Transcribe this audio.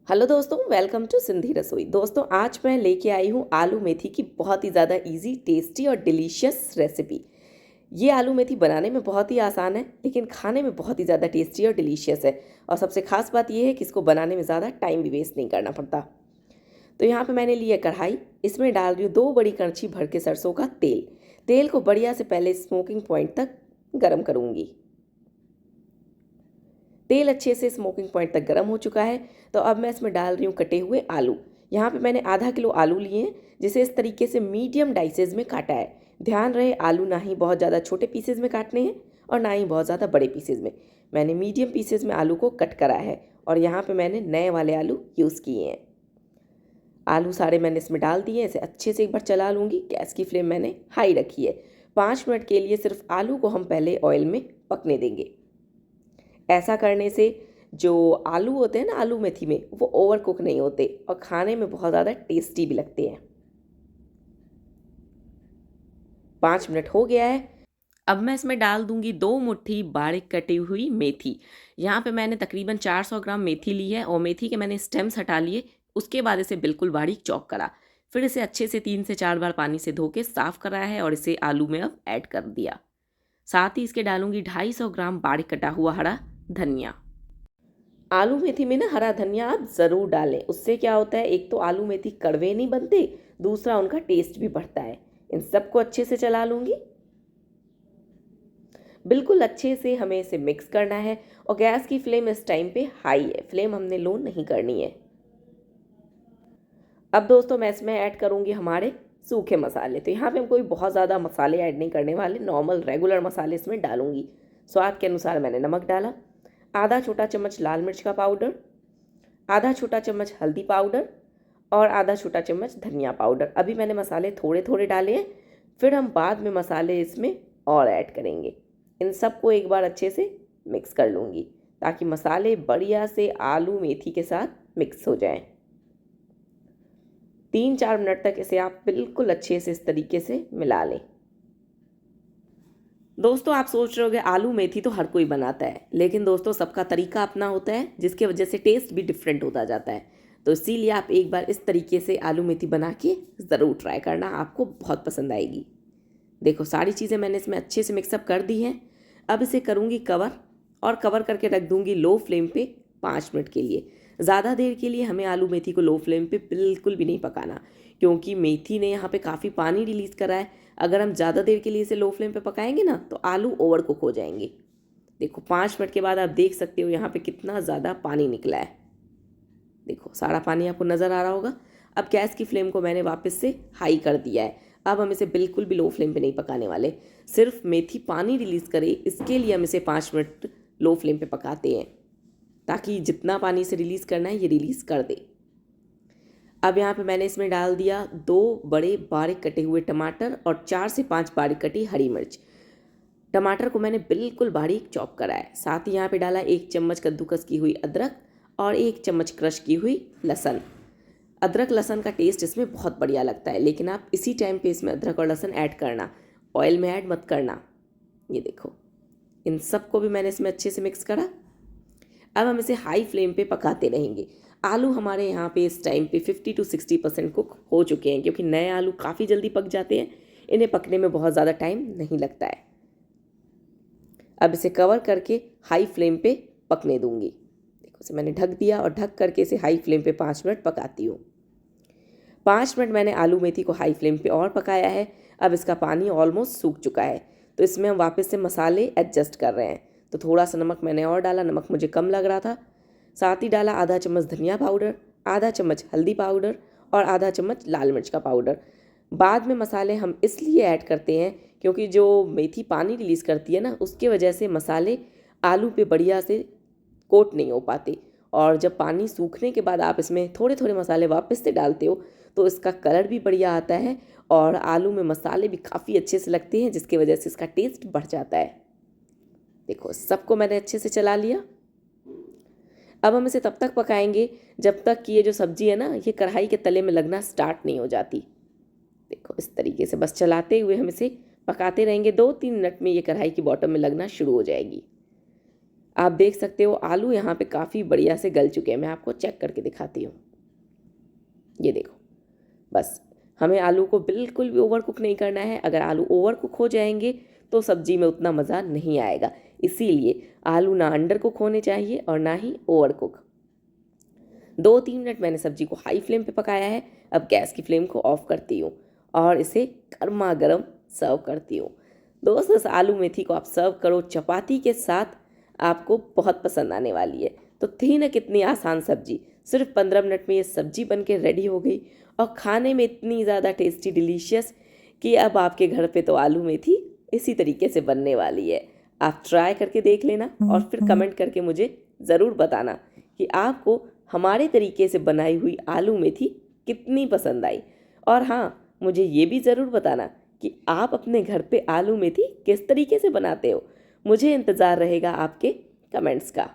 Hello दोस्तों, welcome to Sindhi रसोई। दोस्तों, आज मैं लेके आई हूँ आलू मेथी की बहुत ही ज़्यादा इजी, टेस्टी और डिलीशियस रेसिपी। ये आलू मेथी बनाने में बहुत ही आसान है, लेकिन खाने में बहुत ही ज़्यादा टेस्टी और डिलीशियस है। और सबसे खास बात यह है कि इसको बनाने में ज़्यादा टाइम भी वेस्ट नहीं करना पड़ता। तो यहाँ पे मैंने लिया कढ़ाई, इसमें डाल रही हूँ 2 बड़ी कड़छी भर के सरसों का तेल। तेल को बढ़िया से पहले स्मोकिंग पॉइंट तक गर्म करूँगी। तेल अच्छे से स्मोकिंग पॉइंट तक गर्म हो चुका है, तो अब मैं इसमें डाल रही हूँ कटे हुए आलू। यहाँ पे मैंने आधा किलो आलू लिए हैं, जिसे इस तरीके से मीडियम डाइसेज में काटा है। ध्यान रहे, आलू ना ही बहुत ज़्यादा छोटे पीसेज में काटने हैं और ना ही बहुत ज़्यादा बड़े पीसेज में। मैंने मीडियम पीसेज में आलू को कट करा है और यहाँ पर मैंने नए वाले आलू यूज़ किए हैं। आलू सारे मैंने इसमें डाल दिए हैं। इसे अच्छे से एक बार चला लूँगी। गैस की फ्लेम मैंने हाई रखी है। 5 मिनट के लिए सिर्फ आलू को हम पहले ऑयल में पकने देंगे। ऐसा करने से जो आलू होते हैं ना आलू मेथी में, वो ओवर कुक नहीं होते और खाने में बहुत ज़्यादा टेस्टी भी लगते हैं। 5 मिनट हो गया है। अब मैं इसमें डाल दूंगी 2 मुट्ठी बारीक कटी हुई मेथी। यहाँ पे मैंने तकरीबन 400 ग्राम मेथी ली है और मेथी के मैंने स्टेम्स हटा लिए। उसके बाद इसे बिल्कुल बारीक चॉप करा। फिर इसे अच्छे से 3 से 4 बार पानी से धो के साफ़ करा है और इसे आलू में अब ऐड कर दिया। साथ ही इसके डालूंगी 250 ग्राम बारीक कटा हुआ हरा धनिया। आलू मेथी में ना हरा धनिया आप ज़रूर डालें। उससे क्या होता है, एक तो आलू मेथी कड़वे नहीं बनते, दूसरा उनका टेस्ट भी बढ़ता है। इन सबको अच्छे से चला लूँगी। बिल्कुल अच्छे से हमें इसे मिक्स करना है और गैस की फ्लेम इस टाइम पे हाई है। फ्लेम हमने लो नहीं करनी है। अब दोस्तों, मैं इसमें ऐड करूँगी हमारे सूखे मसाले। तो यहाँ पे हम कोई बहुत ज़्यादा मसाले ऐड नहीं करने वाले, नॉर्मल रेगुलर मसाले इसमें डालूँगी। स्वाद के अनुसार मैंने नमक डाला, आधा छोटा चम्मच लाल मिर्च का पाउडर, आधा छोटा चम्मच हल्दी पाउडर और आधा छोटा चम्मच धनिया पाउडर। अभी मैंने मसाले थोड़े थोड़े डाले हैं, फिर हम बाद में मसाले इसमें और ऐड करेंगे। इन सबको एक बार अच्छे से मिक्स कर लूँगी ताकि मसाले बढ़िया से आलू मेथी के साथ मिक्स हो जाएं। 3-4 मिनट तक इसे आप बिल्कुल अच्छे से इस तरीके से मिला लें। दोस्तों, आप सोच रहे होंगे आलू मेथी तो हर कोई बनाता है, लेकिन दोस्तों सबका तरीका अपना होता है, जिसके वजह से टेस्ट भी डिफरेंट होता जाता है। तो इसीलिए आप एक बार इस तरीके से आलू मेथी बना के ज़रूर ट्राई करना, आपको बहुत पसंद आएगी। देखो, सारी चीज़ें मैंने इसमें अच्छे से मिक्सअप कर दी हैं। अब इसे करूँगी कवर और कवर करके रख दूँगी लो फ्लेम पे 5 मिनट के लिए। ज़्यादा देर के लिए हमें आलू मेथी को लो फ्लेम पे बिल्कुल भी नहीं पकाना, क्योंकि मेथी ने यहाँ पे काफ़ी पानी रिलीज़ करा है। अगर हम ज़्यादा देर के लिए इसे लो फ्लेम पे पकाएंगे ना, तो आलू ओवर कुक हो जाएंगे। देखो, 5 मिनट के बाद आप देख सकते हो यहाँ पे कितना ज़्यादा पानी निकला है। देखो, सारा पानी आपको नज़र आ रहा होगा। अब गैस की फ्लेम को मैंने वापस से हाई कर दिया है। अब हम इसे बिल्कुल भी लो फ्लेम पे नहीं पकाने वाले। सिर्फ मेथी पानी रिलीज़ करे, इसके लिए हम इसे 5 मिनट लो फ्लेम पे पकाते हैं, ताकि जितना पानी इसे रिलीज़ करना है ये रिलीज़ कर दे। अब यहाँ पे मैंने इसमें डाल दिया 2 बड़े बारीक कटे हुए टमाटर और 4 से 5 बारीक कटी हरी मिर्च। टमाटर को मैंने बिल्कुल बारीक चॉप करा है। साथ ही यहाँ पे डाला 1 चम्मच कद्दूकस की हुई अदरक और 1 चम्मच क्रश की हुई लहसुन। अदरक लहसुन का टेस्ट इसमें बहुत बढ़िया लगता है, लेकिन आप इसी टाइम पे इसमें अदरक और लहसुन ऐड करना, ऑयल में ऐड मत करना। ये देखो, इन सबको भी मैंने इसमें अच्छे से मिक्स करा। अब हम इसे हाई फ्लेम पे पकाते रहेंगे। आलू हमारे यहाँ पे इस टाइम पे 50 to 60% कुक हो चुके हैं, क्योंकि नए आलू काफ़ी जल्दी पक जाते हैं। इन्हें पकने में बहुत ज़्यादा टाइम नहीं लगता है। अब इसे कवर करके हाई फ्लेम पे पकने दूंगी। देखो, इसे मैंने ढक दिया और ढक करके इसे हाई फ्लेम पे 5 मिनट पकाती हूँ। 5 मिनट मैंने आलू मेथी को हाई फ्लेम पे और पकाया है। अब इसका पानी ऑलमोस्ट सूख चुका है, तो इसमें हम वापस से मसाले एडजस्ट कर रहे हैं। तो थोड़ा सा नमक मैंने और डाला, नमक मुझे कम लग रहा था। साथ ही डाला आधा चम्मच धनिया पाउडर, आधा चम्मच हल्दी पाउडर और आधा चम्मच लाल मिर्च का पाउडर। बाद में मसाले हम इसलिए ऐड करते हैं क्योंकि जो मेथी पानी रिलीज़ करती है ना, उसके वजह से मसाले आलू पे बढ़िया से कोट नहीं हो पाते। और जब पानी सूखने के बाद आप इसमें थोड़े थोड़े मसाले वापस से डालते हो, तो इसका कलर भी बढ़िया आता है और आलू में मसाले भी काफ़ी अच्छे से लगते हैं, जिसकी वजह से इसका टेस्ट बढ़ जाता है। देखो, सबको मैंने अच्छे से चला लिया। अब हम इसे तब तक पकाएंगे जब तक कि ये जो सब्ज़ी है ना, ये कढ़ाई के तले में लगना स्टार्ट नहीं हो जाती। देखो, इस तरीके से बस चलाते हुए हम इसे पकाते रहेंगे। 2-3 मिनट में ये कढ़ाई की बॉटम में लगना शुरू हो जाएगी। आप देख सकते हो आलू यहाँ पे काफ़ी बढ़िया से गल चुके हैं। मैं आपको चेक करके दिखाती हूँ। ये देखो, बस हमें आलू को बिल्कुल भी ओवर कुक नहीं करना है। अगर आलू ओवर कुक हो जाएंगे तो सब्जी में उतना मज़ा नहीं आएगा। इसीलिए आलू ना अंडर कुक होने चाहिए और ना ही ओवर कुक। 2-3 मिनट मैंने सब्जी को हाई फ्लेम पे पकाया है। अब गैस की फ्लेम को ऑफ करती हूँ और इसे गर्मा गर्म सर्व करती हूँ। दोस्तों, इस आलू मेथी को आप सर्व करो चपाती के साथ, आपको बहुत पसंद आने वाली है। तो थी ना कितनी आसान सब्जी, सिर्फ 15 मिनट में ये सब्जी बन के रेडी हो गई और खाने में इतनी ज़्यादा टेस्टी डिलीशियस कि अब आपके घर पे तो आलू मेथी इसी तरीके से बनने वाली है। आप ट्राई करके देख लेना और फिर कमेंट करके मुझे ज़रूर बताना कि आपको हमारे तरीके से बनाई हुई आलू मेथी कितनी पसंद आई। और हाँ, मुझे ये भी ज़रूर बताना कि आप अपने घर पे आलू मेथी किस तरीके से बनाते हो। मुझे इंतज़ार रहेगा आपके कमेंट्स का।